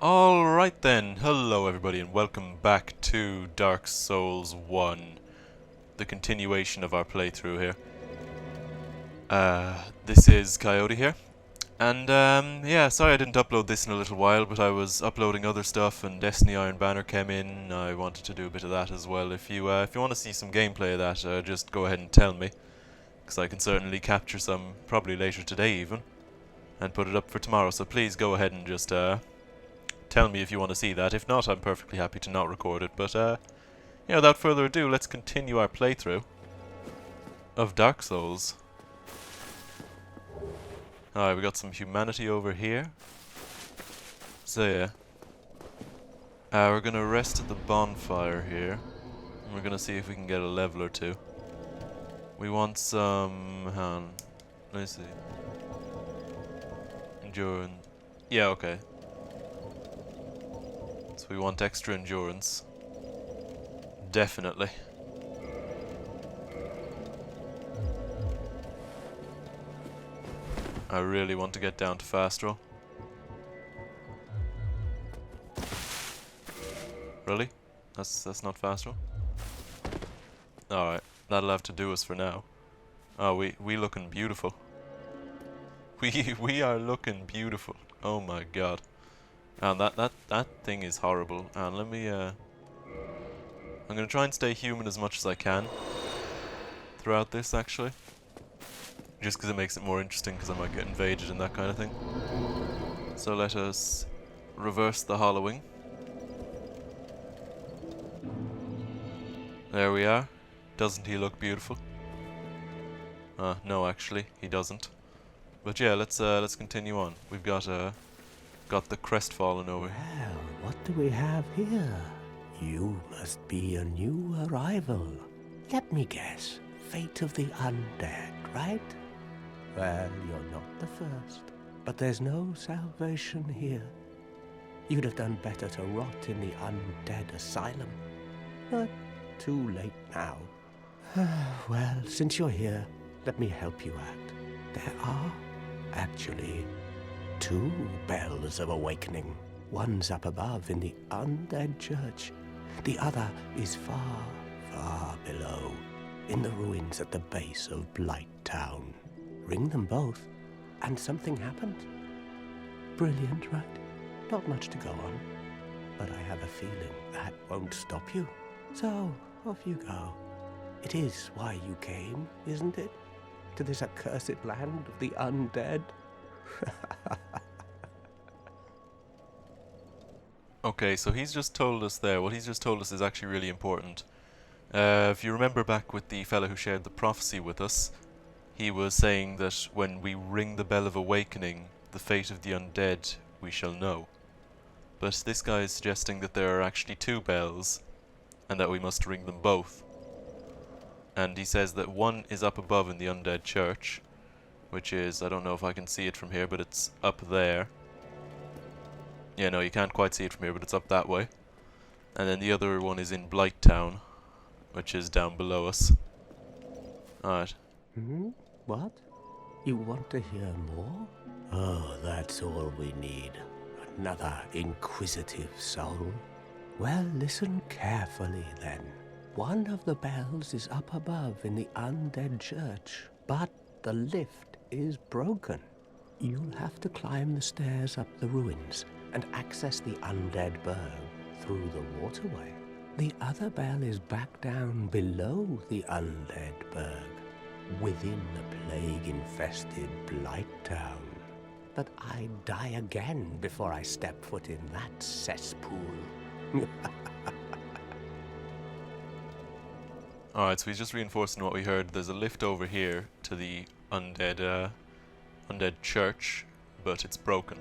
Alright then, hello everybody and welcome back to Dark Souls 1, the continuation of our playthrough here. This is Coyote here, and yeah, sorry I didn't upload this in a little while, but I was uploading other stuff and Destiny Iron Banner came in. I wanted to do a bit of that as well. If you want to see some gameplay of that, just go ahead and tell me, because I can certainly capture some, probably later today even, and put it up for tomorrow, so please go ahead and just tell me if you want to see that. If not, I'm perfectly happy to not record it. But, yeah, without further ado, let's continue our playthrough of Dark Souls. Alright, we got some humanity over here. So, yeah. We're gonna rest at the bonfire here. And we're gonna see if we can get a level or two. We want some... hang on. Let me see. Endurance. Yeah, okay. So we want extra endurance. Definitely. I really want to get down to fast roll. Really? That's not fast roll? Alright, that'll have to do us for now. Oh, we looking beautiful. We are looking beautiful. Oh my god. And that thing is horrible. And let me I'm gonna try and stay human as much as I can throughout this, actually, just because it makes it more interesting, because I might get invaded and that kind of thing. So let us reverse the hollowing. There we are. Doesn't he look beautiful? No, actually he doesn't. But yeah, let's continue on. We've got the crestfallen over here. Well, what do we have here? You must be a new arrival. Let me guess. Fate of the undead, right? Well, you're not the first. But there's no salvation here. You'd have done better to rot in the undead asylum. But too late now. Well, since you're here, let me help you out. There are, actually, 2 bells of awakening. One's up above in the undead church. The other is far, far below, in the ruins at the base of Blight Town. Ring them both, and something happens. Brilliant, right? Not much to go on, but I have a feeling that won't stop you. So, off you go. It is why you came, isn't it? To this accursed land of the undead? Okay, so he's just told us there. What he's just told us is actually really important. If you remember back with the fellow who shared the prophecy with us, he was saying that when we ring the bell of awakening, the fate of the undead we shall know. But this guy is suggesting that there are actually 2 bells, and that we must ring them both. And he says that one is up above in the undead church, which is, I don't know if I can see it from here, but it's up there. Yeah, no, you can't quite see it from here, but it's up that way. And then the other one is in Blight Town, which is down below us. Alright. What? You want to hear more? Oh, that's all we need. Another inquisitive soul. Well, listen carefully then. One of the bells is up above in the undead church, but the lift is broken. You'll have to climb the stairs up the ruins and access the undead burg through the waterway. The other bell is back down below the undead burg, within the plague-infested Blight Town. But I'd die again before I step foot in that cesspool. Alright, so he's just reinforcing what we heard. There's a lift over here to the undead church, but it's broken.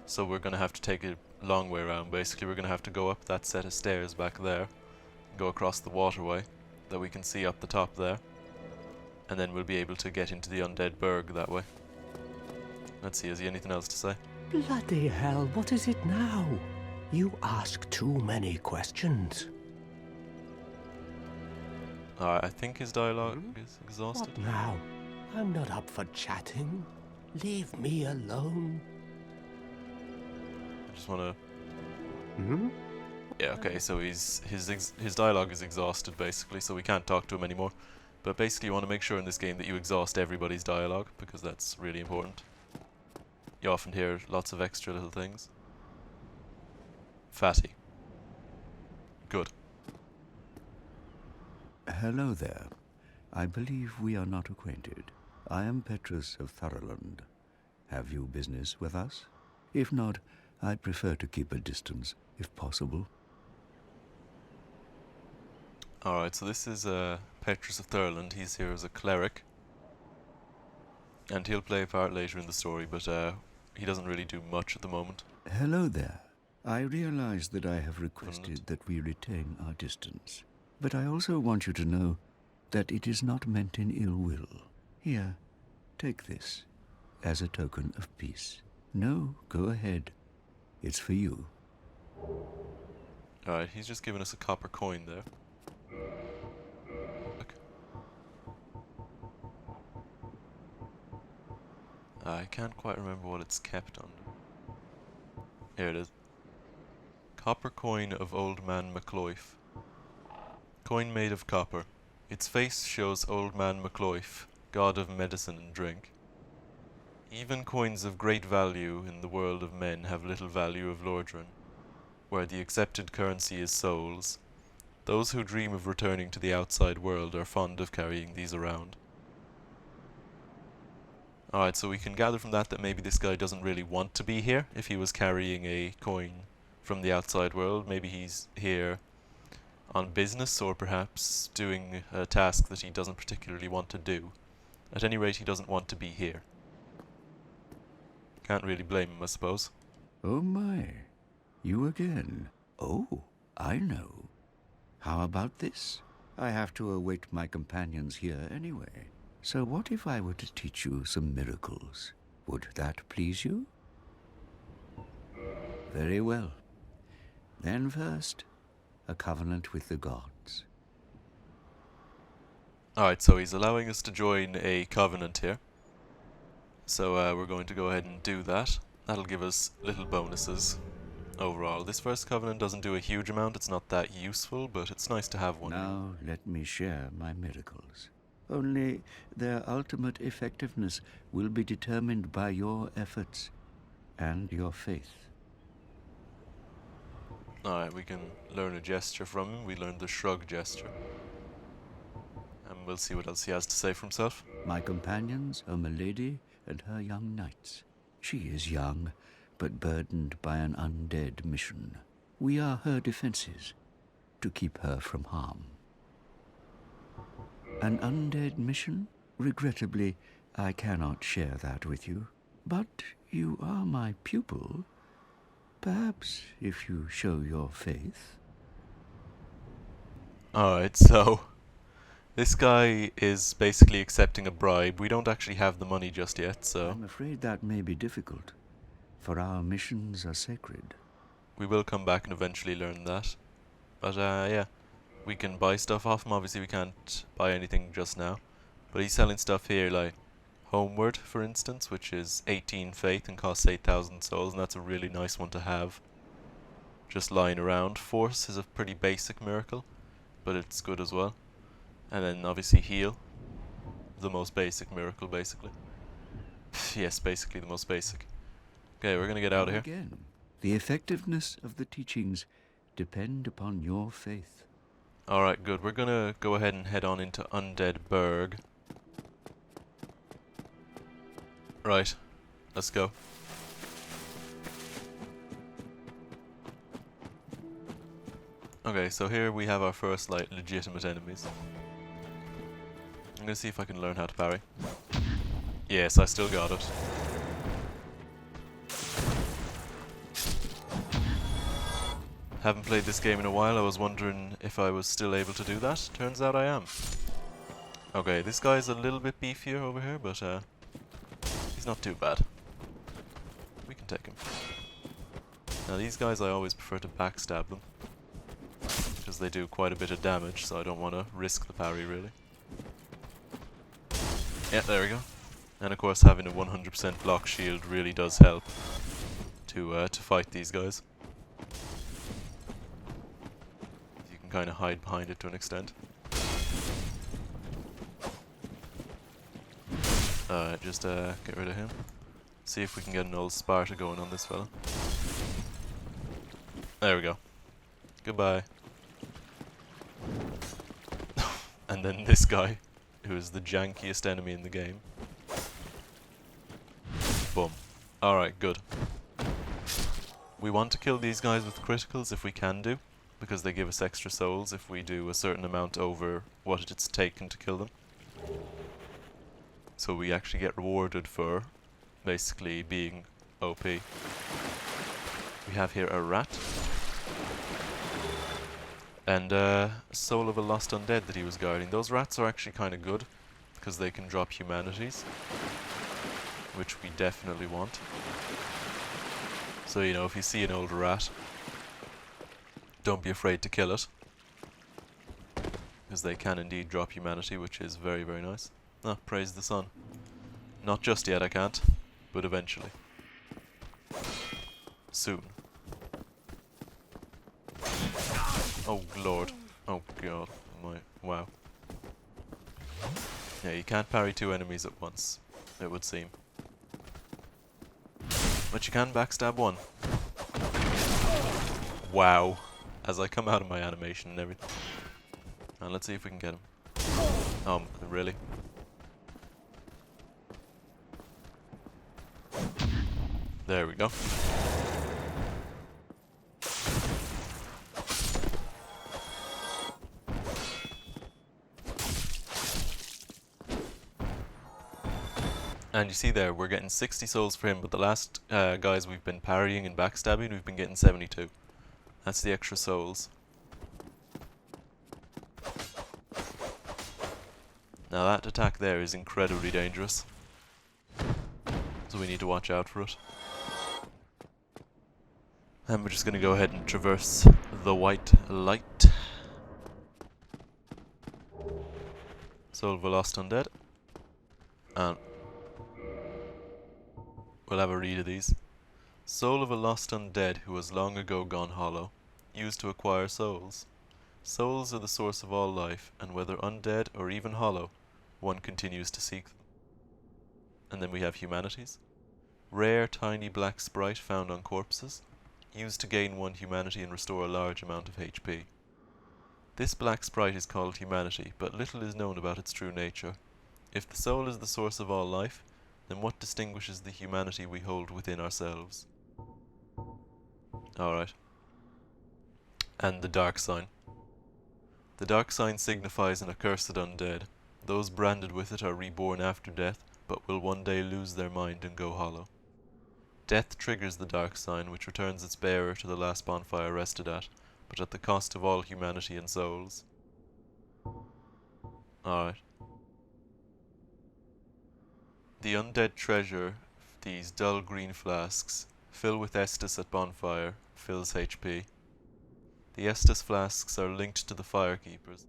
So we're going to have to take a long way around. Basically, we're going to have to go up that set of stairs back there, go across the waterway that we can see up the top there, and then we'll be able to get into the undead burg that way. Let's see, has he anything else to say? Bloody hell, what is it now? You ask too many questions. I think his dialogue is exhausted. What now? I'm not up for chatting. Leave me alone. just want to... Hmm? Yeah, okay, so his dialogue is exhausted, basically, so we can't talk to him anymore. But basically you want to make sure in this game that you exhaust everybody's dialogue, because that's really important. You often hear lots of extra little things. Fatty. Good. Hello there. I believe we are not acquainted. I am Petrus of Thera. Have you business with us? If not, I prefer to keep a distance, if possible. Alright, so this is Petrus of Thera. He's here as a cleric. And he'll play a part later in the story, but he doesn't really do much at the moment. Hello there. I realize that I have requested that we retain our distance. But I also want you to know that it is not meant in ill will. Here, take this as a token of peace. No, go ahead. It's for you. Alright, he's just given us a copper coin there. Look. I can't quite remember what it's kept under. Here it is. Copper coin of Old Man MacLoif. Coin made of copper. Its face shows Old Man MacLoif, god of medicine and drink. Even coins of great value in the world of men have little value of Lordran, where the accepted currency is souls. Those who dream of returning to the outside world are fond of carrying these around. Alright, so we can gather from that maybe this guy doesn't really want to be here. If he was carrying a coin from the outside world, maybe he's here on business or perhaps doing a task that he doesn't particularly want to do. At any rate, he doesn't want to be here. Can't really blame him, I suppose. Oh my, you again. Oh, I know. How about this? I have to await my companions here anyway. So what if I were to teach you some miracles? Would that please you? Very well. Then first, a covenant with the gods. Alright, so he's allowing us to join a covenant here. So we're going to go ahead and do that. That'll give us little bonuses overall. This first covenant doesn't do a huge amount, it's not that useful, but it's nice to have one. Now let me share my miracles. Only their ultimate effectiveness will be determined by your efforts and your faith. Alright, we can learn a gesture from him. We learned the shrug gesture. And we'll see what else he has to say for himself. My companions are Milady and her young knights. She is young, but burdened by an undead mission. We are her defenses, to keep her from harm. An undead mission? Regrettably, I cannot share that with you. But you are my pupil. Perhaps if you show your faith. Alright, so this guy is basically accepting a bribe. We don't actually have the money just yet, so I'm afraid that may be difficult, for our missions are sacred. we will come back and eventually learn that. But yeah, we can buy stuff off him. Obviously we can't buy anything just now. But he's selling stuff here like Homeward, for instance, which is 18 faith and costs 8,000 souls, and that's a really nice one to have. Just lying around. Force is a pretty basic miracle, but it's good as well. And then obviously heal. The most basic miracle, basically. Yes, basically the most basic. Okay, we're gonna get out of here. Again, the effectiveness of the teachings depend upon your faith. Alright, good. We're gonna go ahead and head on into Undead Burg. Right, let's go. Okay, so here we have our first, like, legitimate enemies. I'm gonna see if I can learn how to parry. Yes, I still got it. Haven't played this game in a while. I was wondering if I was still able to do that. Turns out I am. Okay, this guy's a little bit beefier over here, but he's not too bad. We can take him. Now these guys I always prefer to backstab them, because they do quite a bit of damage, so I don't want to risk the parry really. Yeah, there we go. And of course having a 100% block shield really does help. to fight these guys. You can kind of hide behind it to an extent. Just get rid of him. See if we can get an old Sparta going on this fella. There we go. Goodbye. And then this guy, who is the jankiest enemy in the game. Boom. Alright, good. We want to kill these guys with criticals if we can do, because they give us extra souls if we do a certain amount over what it's taken to kill them. So we actually get rewarded for basically being OP. We have here a rat. And Soul of a Lost Undead that he was guarding. Those rats are actually kind of good, because they can drop humanities, which we definitely want. So, you know, if you see an old rat, don't be afraid to kill it, because they can indeed drop humanity, which is very, very nice. Ah, praise the sun. Not just yet, I can't, but eventually. Soon. Oh lord. Oh god. Wow. Yeah, you can't parry two enemies at once, it would seem. But you can backstab one. Wow. As I come out of my animation and everything. And let's see if we can get him. Really? There we go. And you see there, we're getting 60 souls for him, but the last guys we've been parrying and backstabbing, we've been getting 72. That's the extra souls. Now that attack there is incredibly dangerous, so we need to watch out for it. And we're just going to go ahead and traverse the white light. Soul of a Lost Undead. And we'll have a read of these. Soul of a Lost Undead who has long ago gone hollow, used to acquire souls. Souls are the source of all life, and whether undead or even hollow, one continues to seek them. And then we have humanities. Rare, tiny black sprite found on corpses, used to gain 1 humanity and restore a large amount of HP. This black sprite is called humanity, but little is known about its true nature. If the soul is the source of all life, then what distinguishes the humanity we hold within ourselves? Alright. And the dark sign. The dark sign signifies an accursed undead. Those branded with it are reborn after death, but will one day lose their mind and go hollow. Death triggers the dark sign, which returns its bearer to the last bonfire rested at, but at the cost of all humanity and souls. Alright. The undead treasure, these dull green flasks, fill with Estus at bonfire, fills HP. The Estus flasks are linked to the firekeepers.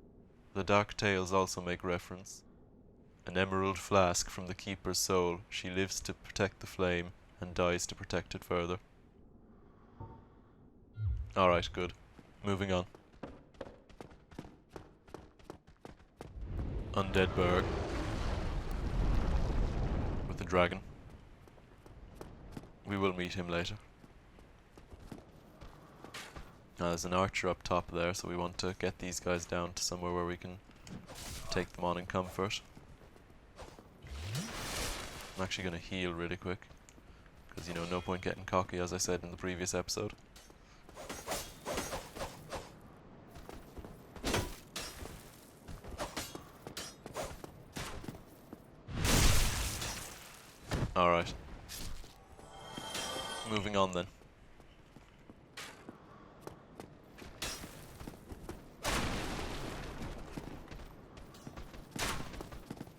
The dark tales also make reference. An emerald flask from the keeper's soul, she lives to protect the flame, and dies to protect it further. Alright, good. Moving on. Undead Berg. With the dragon. We will meet him later. Now there's an archer up top there, so we want to get these guys down to somewhere where we can take them on in comfort. I'm actually going to heal really quick, because, you know, no point getting cocky, as I said in the previous episode. Alright. Moving on then.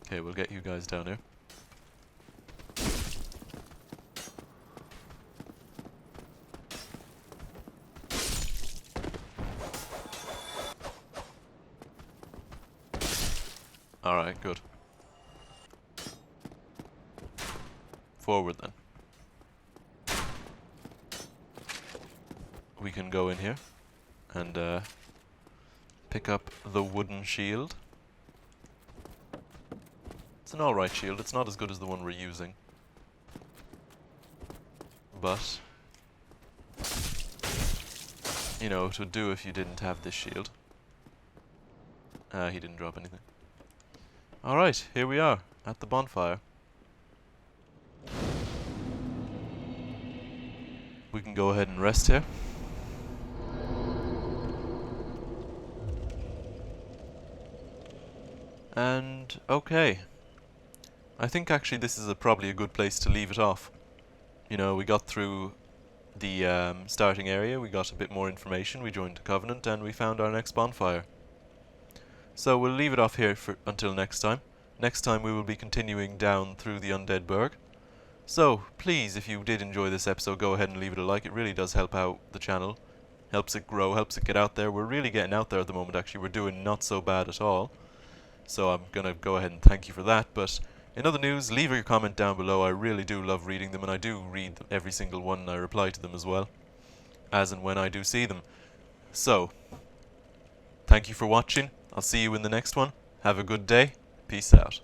Okay, we'll get you guys down here. Alright, good. Forward then. we can go in here and pick up the wooden shield. It's an alright shield. It's not as good as the one we're using. But, you know, it would do if you didn't have this shield. He didn't drop anything. Alright, here we are, at the bonfire. We can go ahead and rest here. And, okay. I think actually this is probably a good place to leave it off. You know, we got through the starting area, we got a bit more information, we joined the Covenant, and we found our next bonfire. So we'll leave it off here until next time. Next time we will be continuing down through the Undead Burg. So, please, if you did enjoy this episode, go ahead and leave it a like. It really does help out the channel. Helps it grow, helps it get out there. We're really getting out there at the moment, actually. We're doing not so bad at all. So I'm going to go ahead and thank you for that. But in other news, leave your comment down below. I really do love reading them, and I do read every single one, and I reply to them as well, as and when I do see them. So, thank you for watching. I'll see you in the next one. Have a good day. Peace out.